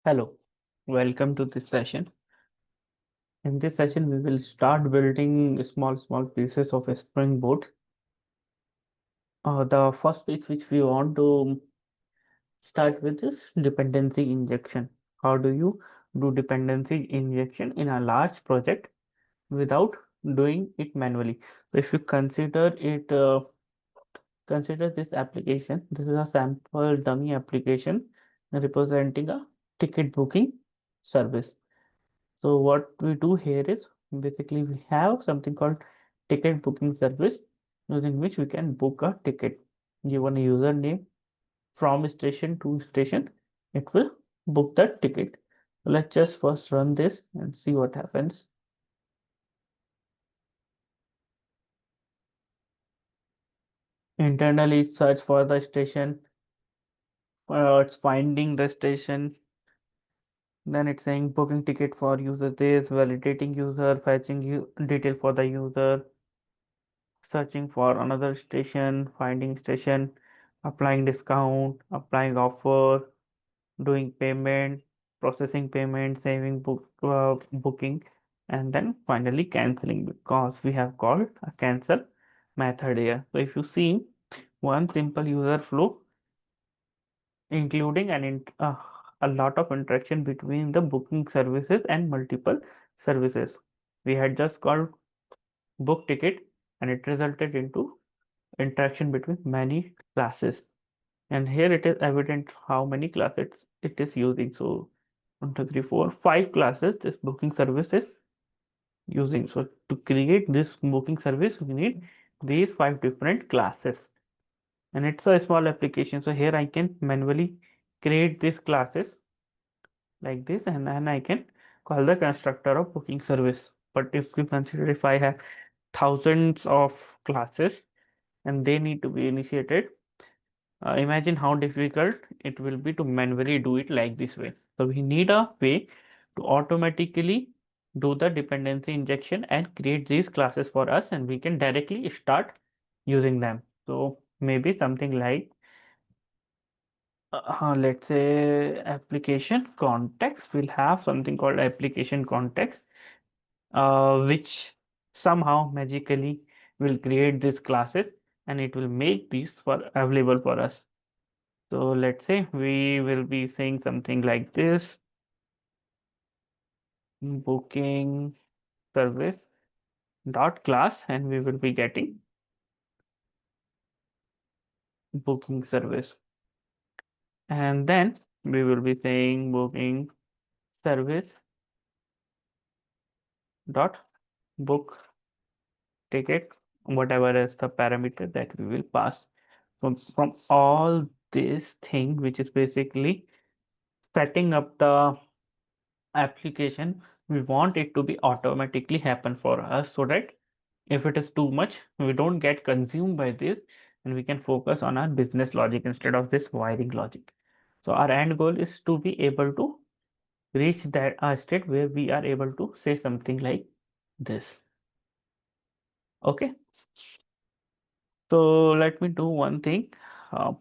Hello, welcome to this session. In this session, we will start building small pieces of a springboot. The first piece which we want to start with is dependency injection. How do you do dependency injection in a large project without doing it manually? So if you consider this application, this is a sample dummy application representing a ticket booking service. So what we do here is basically we have something called ticket booking service using which we can book a ticket. Given a username from station to station, it will book the ticket. So let's just first run this and see what happens. Internally search for the station. It's finding the station. Then it's saying booking ticket for user this, validating user, fetching detail for the user, searching for another station, finding station, applying discount, applying offer, doing payment, processing payment, saving booking, and then finally canceling because we have called a cancel method here. So if you see one simple user flow, including a lot of interaction between the booking services and multiple services. We had just called book ticket and it resulted into interaction between many classes, and here it is evident how many classes it is using. So 1 2 3 4 5 classes this booking service is using. So to create this booking service we need these 5 different classes, and it's a small application. So here I can manually create these classes like this, and then I can call the constructor of booking service. But if we consider, if I have thousands of classes and they need to be initiated, imagine how difficult it will be to manually do it like this way. So we need a way to automatically do the dependency injection and create these classes for us, and we can directly start using them. So maybe something like, let's say application context will have something called application context, which somehow magically will create these classes and it will make these for available for us. So let's say we will be saying something like this: booking service dot class, and we will be getting booking service. And then we will be saying booking service dot book ticket, whatever is the parameter that we will pass. From all this thing, which is basically setting up the application, we want it to be automatically happen for us, so that if it is too much, we don't get consumed by this and we can focus on our business logic instead of this wiring logic. So our end goal is to be able to reach that state where we are able to say something like this. Okay. So let me do one thing. Uh,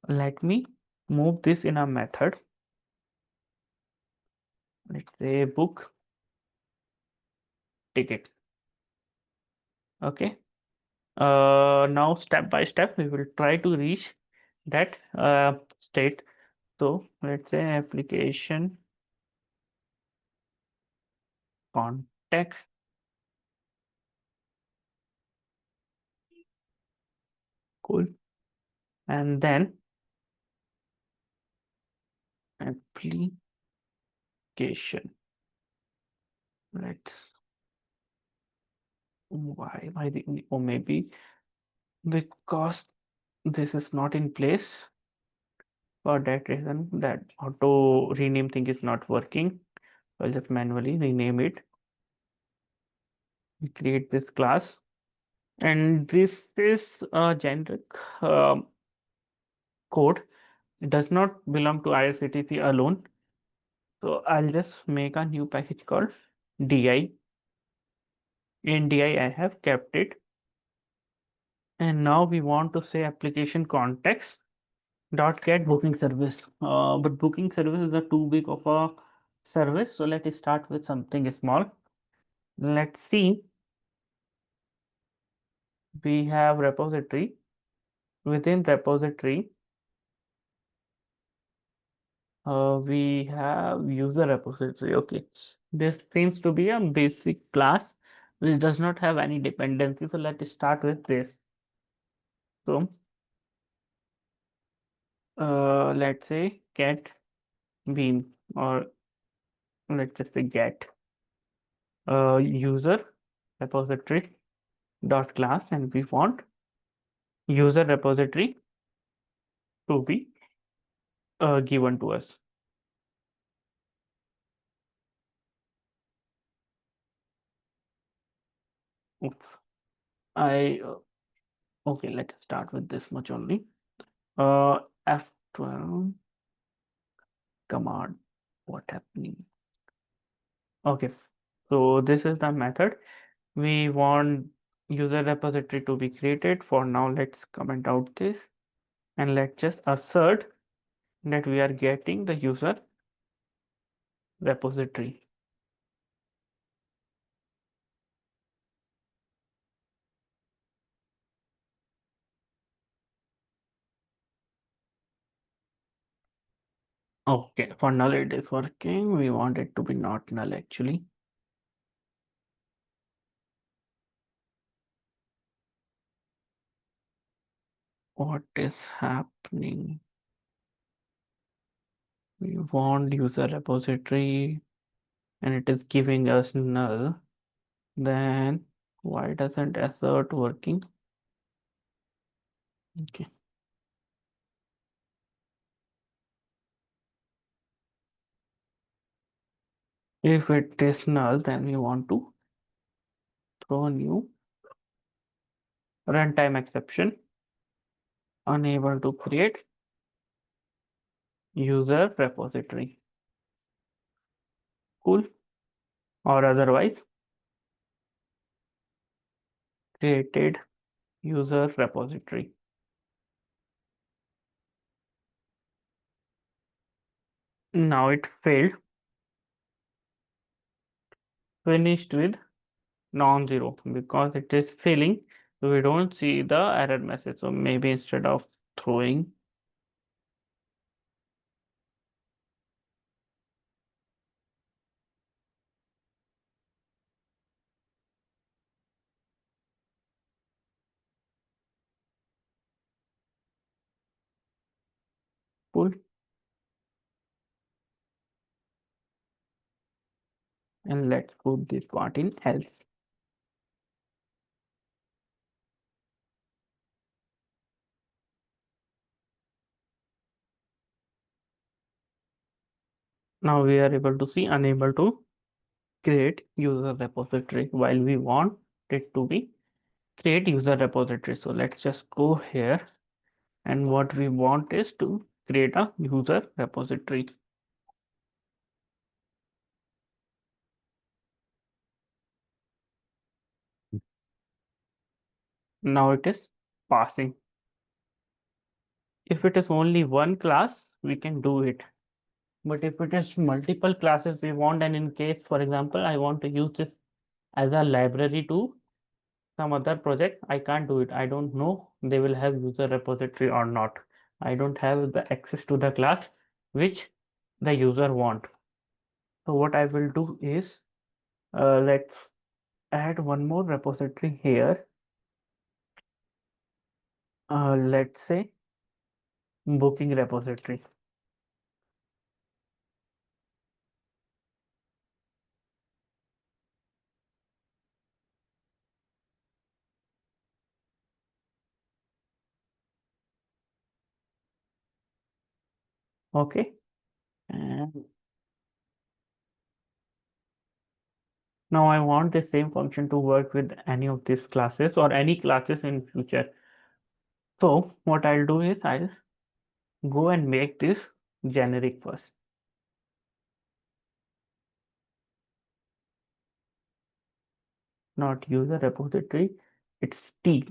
let me move this in a method. Let's say book ticket. Okay. Now step by step, we will try to reach that state. So let's say application context, cool, and then application. Let's why the, or maybe because this is not in place, for that reason that auto rename thing is not working. I'll just manually rename it, create this class, and this is a generic um, code. It does not belong to IRCTC alone. So I'll just make a new package called DI. In DI, I have kept it. And now we want to say application context. dot get booking service. But booking service is a too big of a service. So let's start with something small. Let's see. We have repository. Within repository, we have user repository. Okay. This seems to be a basic class which does not have any dependency. So let's start with this. So let's say get bean, or let's just say get user repository dot class, and we want user repository to be given to us. Oops. I Okay, let's start with this much only. F12 command. What happening? Okay, so this is the method. We want user repository to be created. For now, let's comment out this and let's just assert that we are getting the user repository. Okay, for null it is working. We want it to be not null actually. What is happening? We want user repository and it is giving us null. Then why doesn't assert working? Okay. If it is null, then we want to throw a new runtime exception, unable to create user repository. Cool. Or otherwise created user repository. Now it failed, finished with non-zero because it is failing. So we don't see the error message. So maybe instead of throwing pull, and let's put this part in else. Now we are able to see unable to create user repository while we want it to be create user repository. So let's just go here, and what we want is to create a user repository. Now it is passing. If it is only one class, we can do it. But if it is multiple classes we want, and in case, for example, I want to use this as a library to some other project, I can't do it. I don't know they will have user repository or not. I don't have the access to the class which the user want. So what I will do is, let's add one more repository here. Let's say booking repository. Okay. And now I want the same function to work with any of these classes or any classes in future. So what I'll do is I'll go and make this generic first. Not user repository, it's T.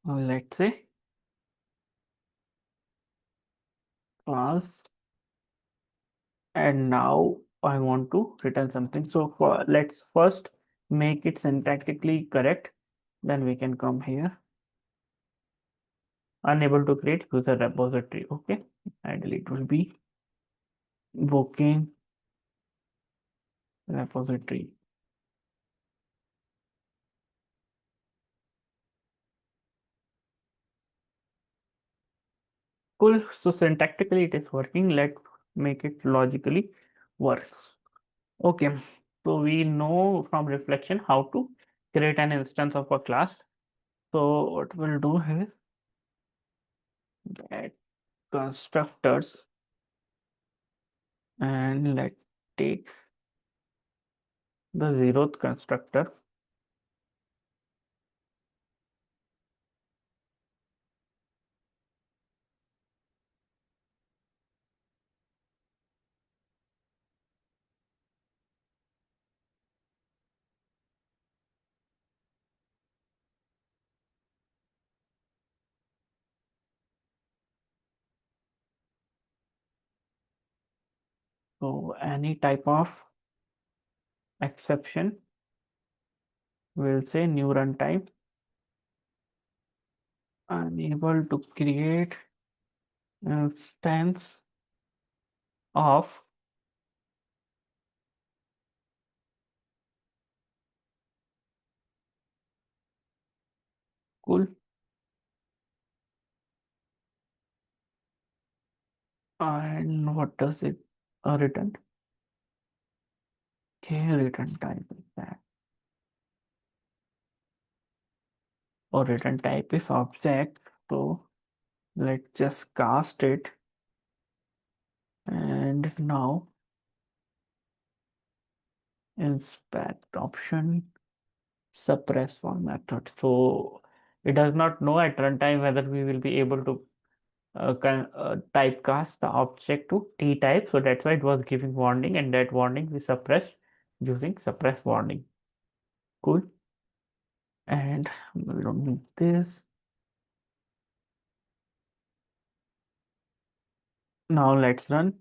let's say class, and now I want to return something. So let's first make it syntactically correct. Then we can come here. Unable to create user repository. Okay. Ideally it will be booking repository. Cool. So syntactically it is working. Let's make it logically works. Okay. So we know from reflection how to create an instance of a class. So what we'll do is get constructors, and let's take the 0th constructor. So any type of exception, we'll say new runtime, unable to create instance of cool. And what does it return? Okay, return type is that, or return type is object. So let's just cast it, and now inspect option, suppress one method. So it does not know at runtime whether we will be able to typecast the object to T type. So that's why it was giving warning, and that warning we suppressed using suppress warning. Cool. And we don't need this. Now let's run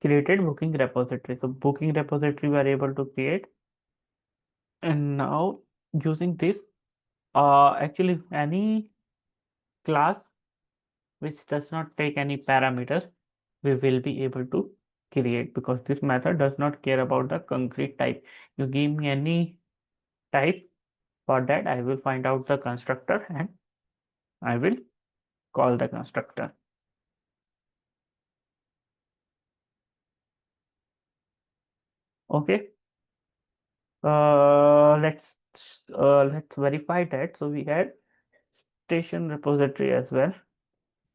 created booking repository. So booking repository we are able to create. And now using this, actually any class which does not take any parameters, we will be able to create, because this method does not care about the concrete type. You give me any type, for that I will find out the constructor and I will call the constructor. Okay. Let's verify that. So we had station repository as well.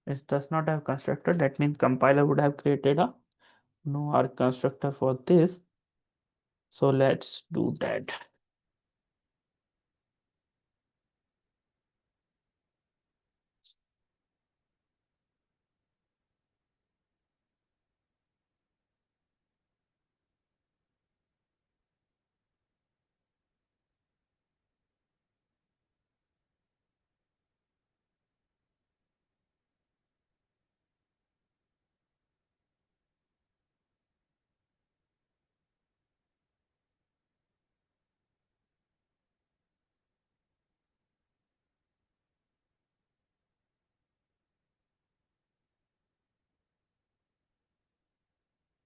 It does not have constructor. That means compiler would have created a no arg constructor for this. So let's do that.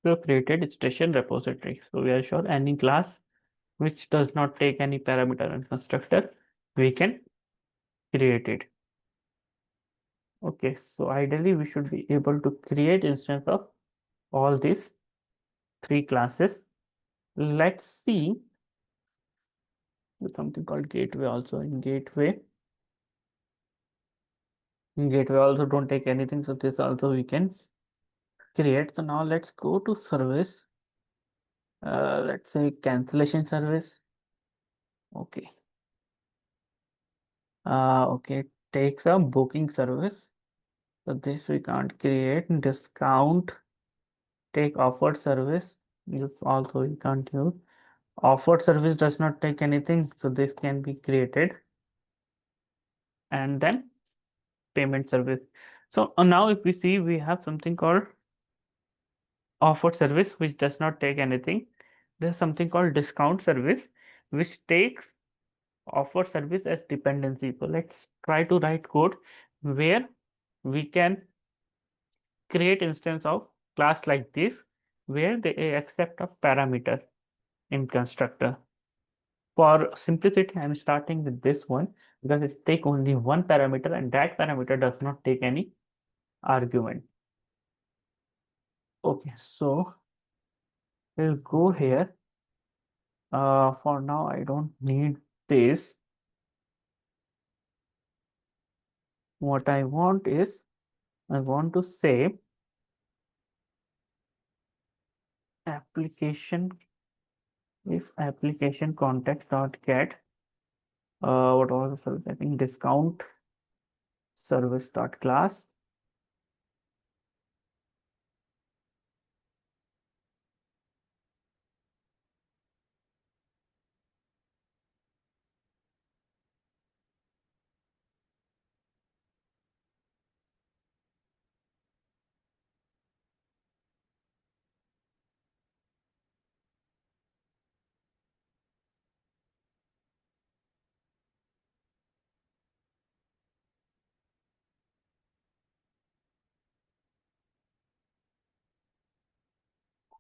So created station repository. So we are sure any class which does not take any parameter and constructor, we can create it. Okay, so ideally we should be able to create instance of all these three classes. Let's see with something called gateway also. In gateway also don't take anything, so this also we can create. So now let's go to service. Let's say cancellation service. Okay. Okay, takes a booking service. So this we can't create. Discount, take offered service. This also we can't use. Offered service does not take anything, so this can be created. and then payment service. So now if we see, we have something called offer service, which does not take anything. There's something called discount service, which takes offer service as dependency. So let's try to write code where we can create instance of class like this, where they accept a parameter in constructor. For simplicity, I'm starting with this one because it take only one parameter and that parameter does not take any argument. Okay, so we'll go here. For now, I don't need this. What I want is, I want to say application, if application context dot get, what was the service? I think discount service dot class.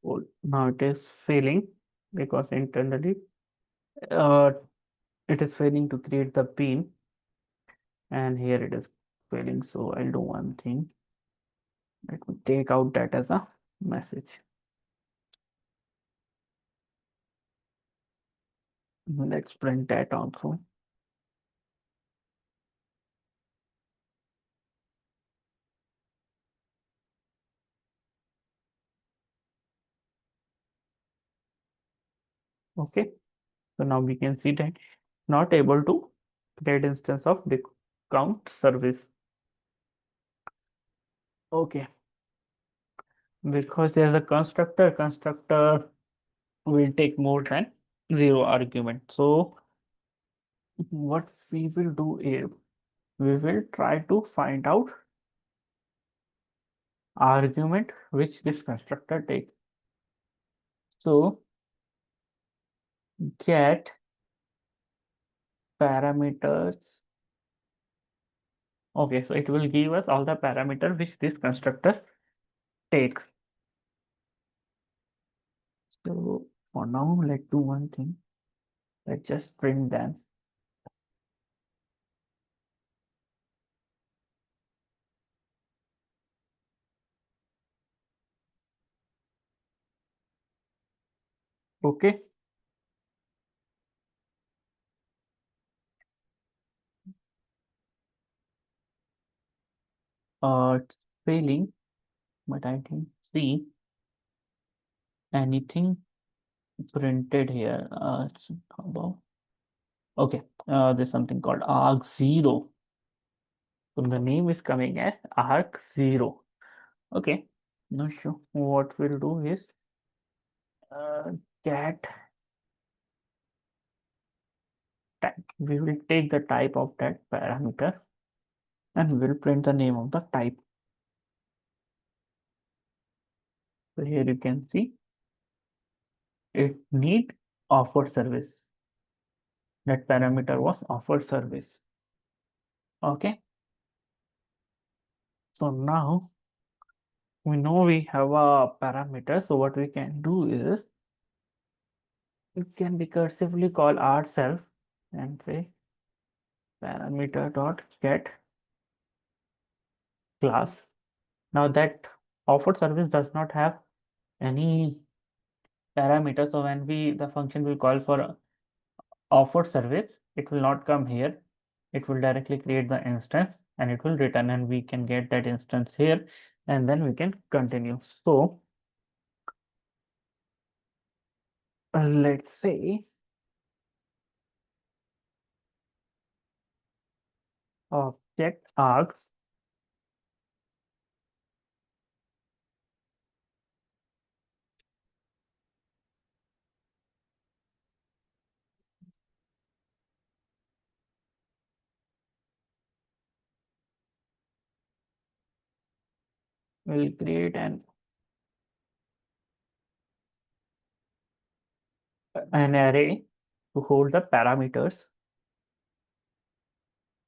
Cool. Now it is failing because internally uh, it is failing to create the bean, and here it is failing. So I'll do one thing. Let me take out that as a message. Let's print that also. Okay. So now we can see that not able to create instance of discount service. Okay. Because there's a constructor will take more than zero argument. So what we will do is we will try to find out argument which this constructor takes. So get parameters. Okay, so it will give us all the parameter which this constructor takes. So for now, let's do one thing. Let's just print them. Okay. It's failing, but I didn't see anything printed here. It's about okay. There's something called arg0. So the name is coming as arg0. Okay. No sure. What we'll do is get type. We will take the type of that parameter and we'll print the name of the type. So here you can see it need offer service. That parameter was offer service. Okay. So now we know we have a parameter. So what we can do is we can recursively call ourselves and say parameter dot get class. Now that offer service does not have any parameter. So when the function will call for offer service, it will not come here. It will directly create the instance and it will return, and we can get that instance here and then we can continue. So let's say object args We'll create an array to hold the parameters,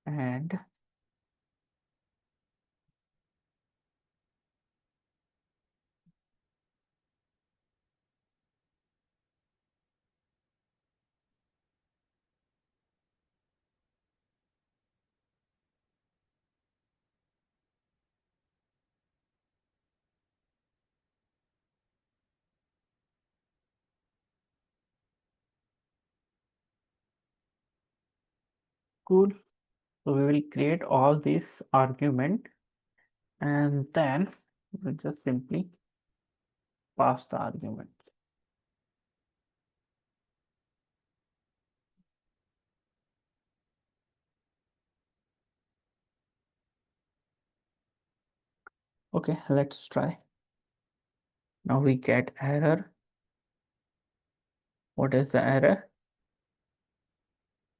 and cool. So we will create all these argument, and then we'll just simply pass the arguments. Okay, let's try. Now we get error. What is the error?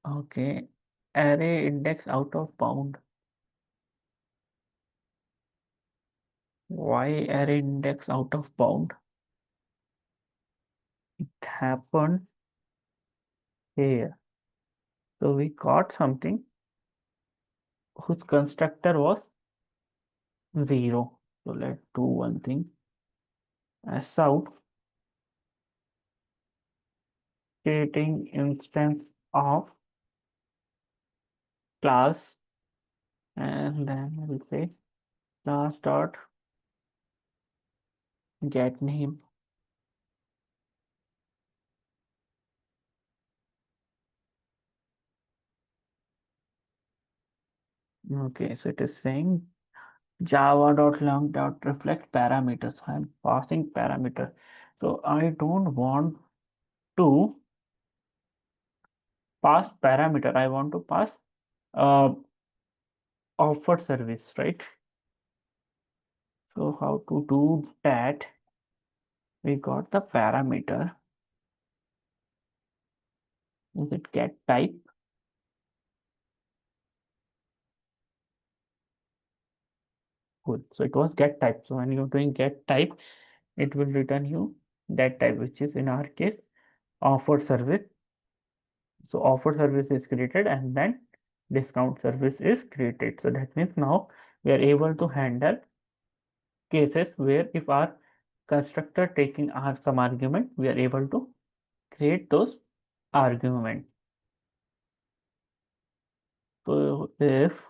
Okay, array index out of bound. Why array index out of bound? It happened here. So we got something whose constructor was 0. So let's do one thing. As out creating instance of class, and then we'll say class dot get name. Okay, so it is saying java.long.reflect parameters. I'm passing parameter. So I don't want to pass parameter. I want to pass uh, offer service, right? So how to do that? We got the parameter. Is it get type? Good. So it was get type. So when you're doing get type, it will return you that type, which is in our case offer service. So offer service is created, and then discount service is created. So that means now we are able to handle cases where if our constructor taking our some argument, we are able to create those argument. So if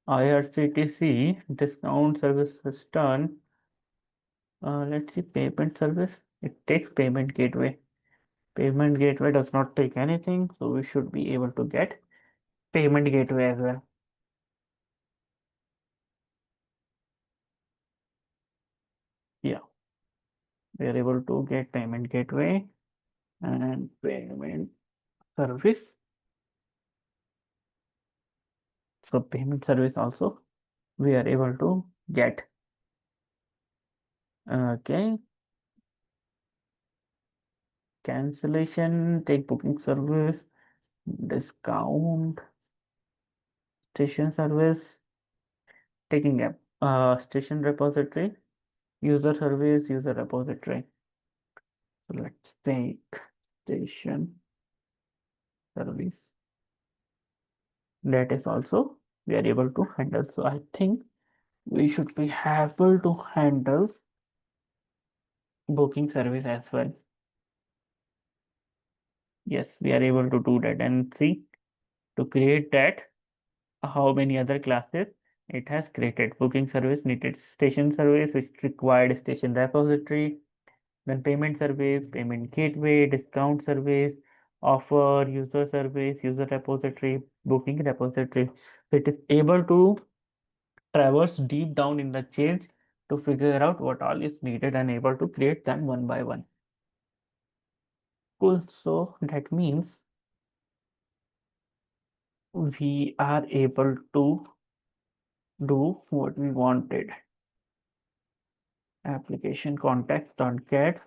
IRCTC discount service is done, let's see payment service. It takes payment gateway. Payment gateway does not take anything, so we should be able to get payment gateway as well. Yeah, we are able to get payment gateway and payment service. So payment service also we are able to get. Okay, cancellation, take booking service, discount, station service, taking app, station repository, user service, user repository. So let's take station service. That is also we are able to handle. So I think we should be able to handle booking service as well. Yes, we are able to do that, and see to create that how many other classes it has created. Booking service needed station service, which required station repository, then payment service, payment gateway, discount service, offer, user service, user repository, booking repository. So it is able to traverse deep down in the change to figure out what all is needed and able to create them one by one. Cool. So that means we are able to do what we wanted. Application context.get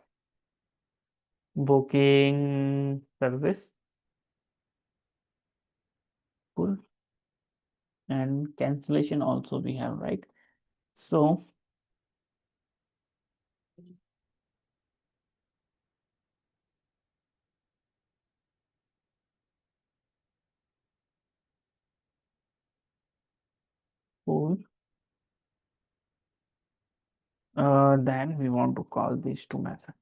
booking service. Cool. And cancellation also we have, right? So cool. Then we want to call these two methods.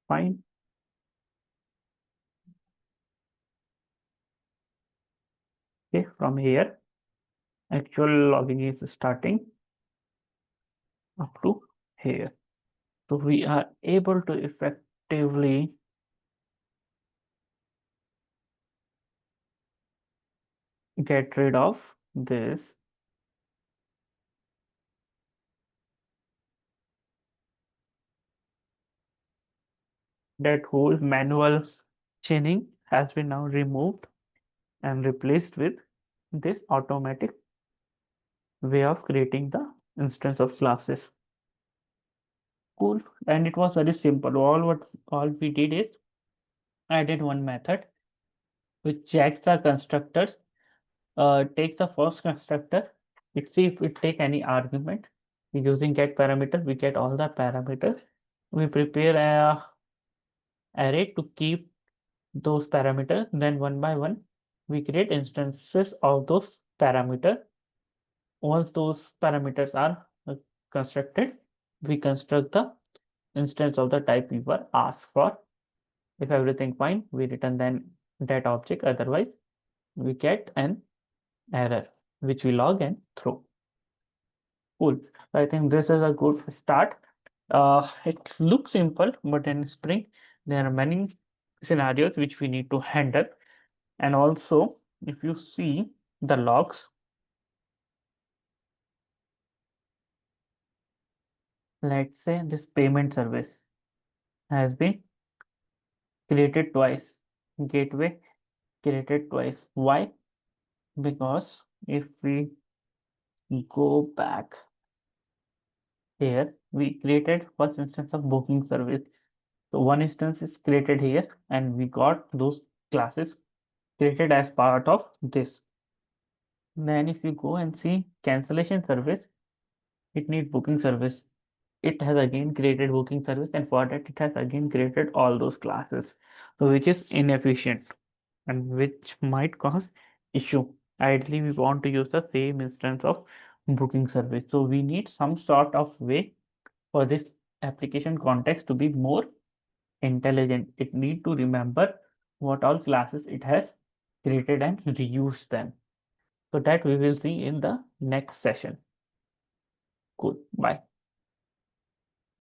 Fine. Okay, from here, actual logging is starting up to here. So we are able to effectively get rid of this. That whole manual chaining has been now removed and replaced with this automatic way of creating the instance of classes. Cool. And it was very simple. All we did is added one method which checks the constructors, takes the first constructor, it see if it take any argument. Using get parameter, we get all the parameters. We prepare a array to keep those parameters. Then one by one, we create instances of those parameters. Once those parameters are constructed, we construct the instance of the type we were asked for. If everything fine, we return then that object. Otherwise, we get an error, which we log and throw. Cool. I think this is a good start. It looks simple, but in Spring, there are many scenarios which we need to handle. And also, if you see the logs, let's say this payment service has been created twice, gateway created twice. Why? Because if we go back here, we created first instance of booking service. So one instance is created here, and we got those classes created as part of this. Then if you go and see cancellation service, it needs booking service. It has again created booking service, and for that it has again created all those classes. So which is inefficient and which might cause issue. Ideally, we want to use the same instance of booking service. So we need some sort of way for this application context to be more intelligent. It need to remember what all classes it has created and reuse them. So that we will see in the next session. Cool. Bye.